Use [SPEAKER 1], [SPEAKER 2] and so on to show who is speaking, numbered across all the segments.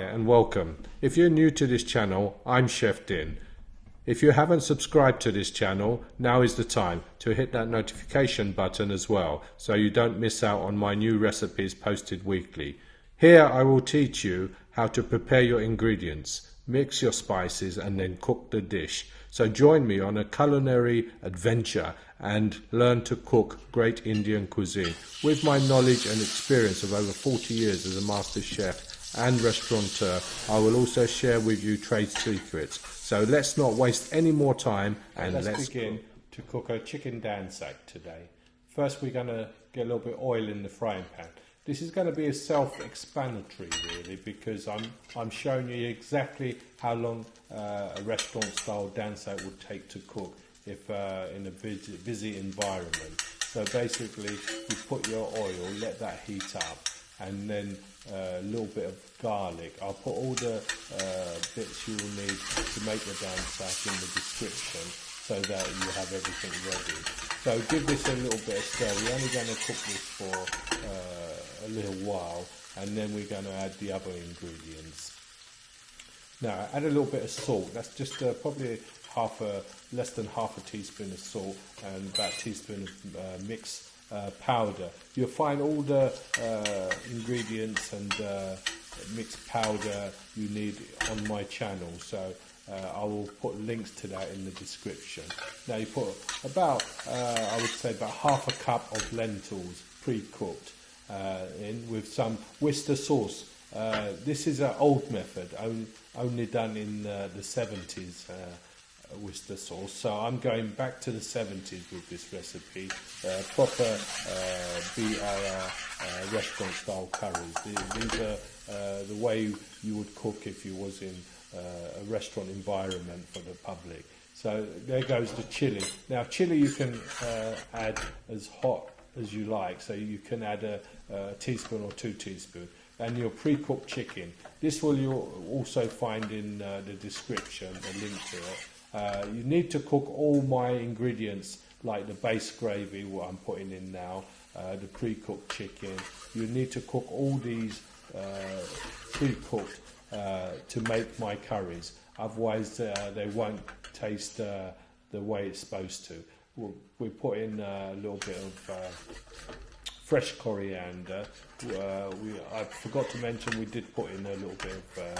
[SPEAKER 1] and welcome. If you're new to this channel, I'm Chef Din. If you haven't subscribed to this channel, now is the time to hit that notification button as well, so you don't miss out on my new recipes posted weekly. Here I will teach you how to prepare your ingredients, mix your spices and then cook the dish. So join me on a culinary adventure and learn to cook great Indian cuisine. With my knowledge and experience of over 40 years as a master chef and restaurateur, I will also share with you trade secrets. So let's not waste any more time and let's begin to cook a chicken Dhansak today. First we're going to get a little bit of oil in the frying pan. This is going to be a self-explanatory really, because I'm showing you exactly how long a restaurant-style Dhansak would take to cook if in a busy environment. So basically, you put your oil, let that heat up, and then a little bit of garlic. I'll put all the bits you will need to make the Dhansak in the description, so that you have everything ready. So give this a little bit of stir. We're only going to cook this for a little while, and then we're going to add the other ingredients. Now add a little bit of salt. That's just probably less than half a teaspoon of salt and about a teaspoon of mixed powder. You'll find all the ingredients and mixed powder you need on my channel, so I will put links to that in the description. Now you put about, I would say about half a cup of lentils pre-cooked in with some Worcester sauce. This is an old method, only done in the 70s, Worcester sauce. So I'm going back to the 70s with this recipe, proper BIR restaurant style curries. These are the way you would cook if you was in a restaurant environment for the public. So there goes the chili. Now chili you can add as hot as you like, so you can add a teaspoon or 2 teaspoons. And your pre-cooked chicken, this will you'll also find in the description, a link to it. You need to cook all my ingredients, like the base gravy, what I'm putting in now, the pre-cooked chicken. You need to cook all these pre-cooked to make my curries, otherwise they won't taste the way it's supposed to. We put in a little bit of fresh coriander. I forgot to mention we did put in a little bit of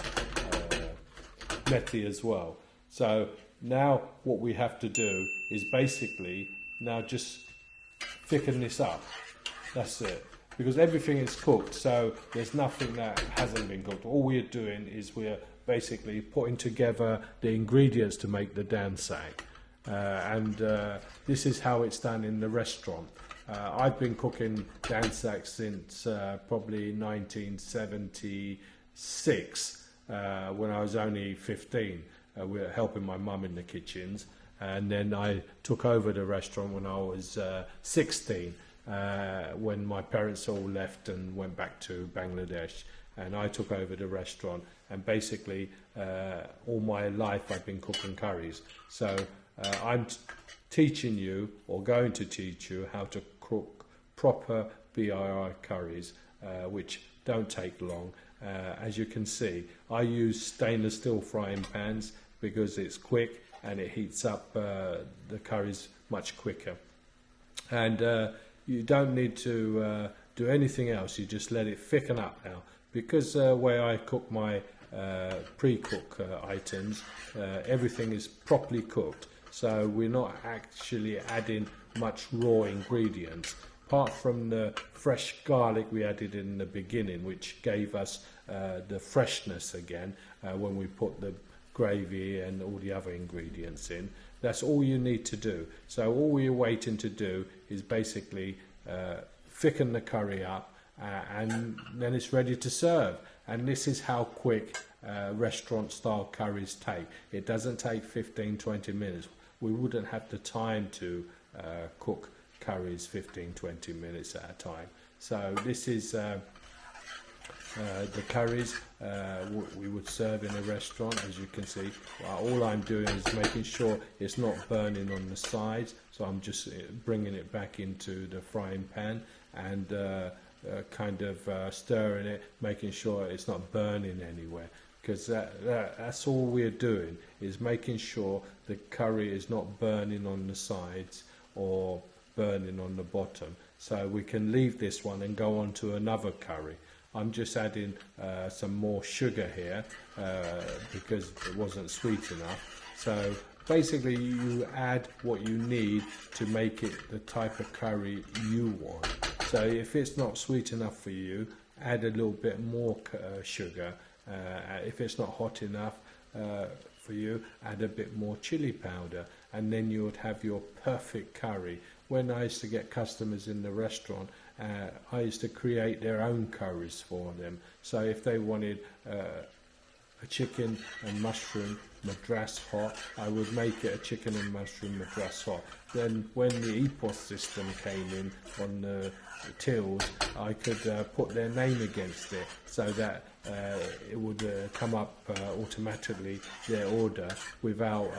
[SPEAKER 1] methi as well. So now what we have to do is basically now just thicken this up. That's it. Because everything is cooked, so there's nothing that hasn't been cooked. All we're doing is we're basically putting together the ingredients to make the Dhansak. And this is how it's done in the restaurant. I've been cooking Dhansak since probably 1976, when I was only 15. We were helping my mum in the kitchens, and then I took over the restaurant when I was 16. When my parents all left and went back to Bangladesh, and I took over the restaurant, and basically all my life I've been cooking curries. So I'm teaching you, or going to teach you, how to cook proper BIR curries, which don't take long. As you can see, I use stainless steel frying pans because it's quick and it heats up the curries much quicker. And you don't need to do anything else, you just let it thicken up now. Because where I cook my pre-cook items, everything is properly cooked, so we're not actually adding much raw ingredients, apart from the fresh garlic we added in the beginning, which gave us the freshness again when we put the gravy and all the other ingredients in. That's all you need to do. So all we're waiting to do is basically thicken the curry up, and then it's ready to serve. And this is how quick restaurant style curries take. It doesn't take 15-20 minutes. We wouldn't have the time to cook curries 15-20 minutes at a time. So this is the curries we would serve in a restaurant. As you can see, all I'm doing is making sure it's not burning on the sides, so I'm just bringing it back into the frying pan, and kind of stirring it, making sure it's not burning anywhere, because that's all we're doing, is making sure the curry is not burning on the sides or burning on the bottom. So we can leave this one and go on to another curry. I'm just adding some more sugar here because it wasn't sweet enough. So basically you add what you need to make it the type of curry you want. So if it's not sweet enough for you, add a little bit more sugar. If it's not hot enough for you, add a bit more chili powder, and then you would have your perfect curry. When I used to get customers in the restaurant, I used to create their own curries for them. So if they wanted a chicken and mushroom madras hot, I would make it a chicken and mushroom madras hot. Then when the EPOS system came in on the tills, I could put their name against it, so that it would come up automatically, their order, without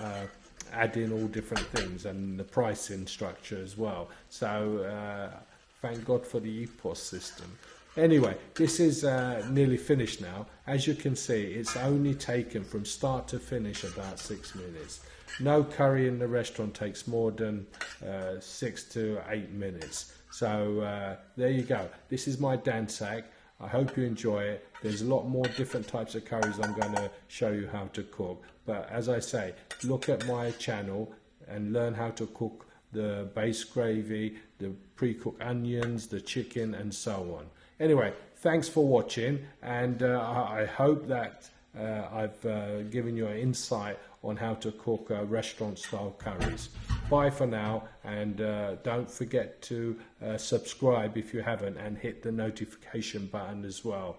[SPEAKER 1] adding all different things, and the pricing structure as well. So thank God for the EPOS system. Anyway, this is nearly finished now. As you can see, it's only taken from start to finish about 6 minutes. No curry in the restaurant takes more than 6 to 8 minutes. So there you go. This is my Dhansak. I hope you enjoy it. There's a lot more different types of curries I'm going to show you how to cook. But as I say, look at my channel and learn how to cook the base gravy, the pre-cooked onions, the chicken, and so on. Anyway, thanks for watching, and I hope that I've given you an insight on how to cook restaurant-style curries. Bye for now, and don't forget to subscribe if you haven't, and hit the notification button as well.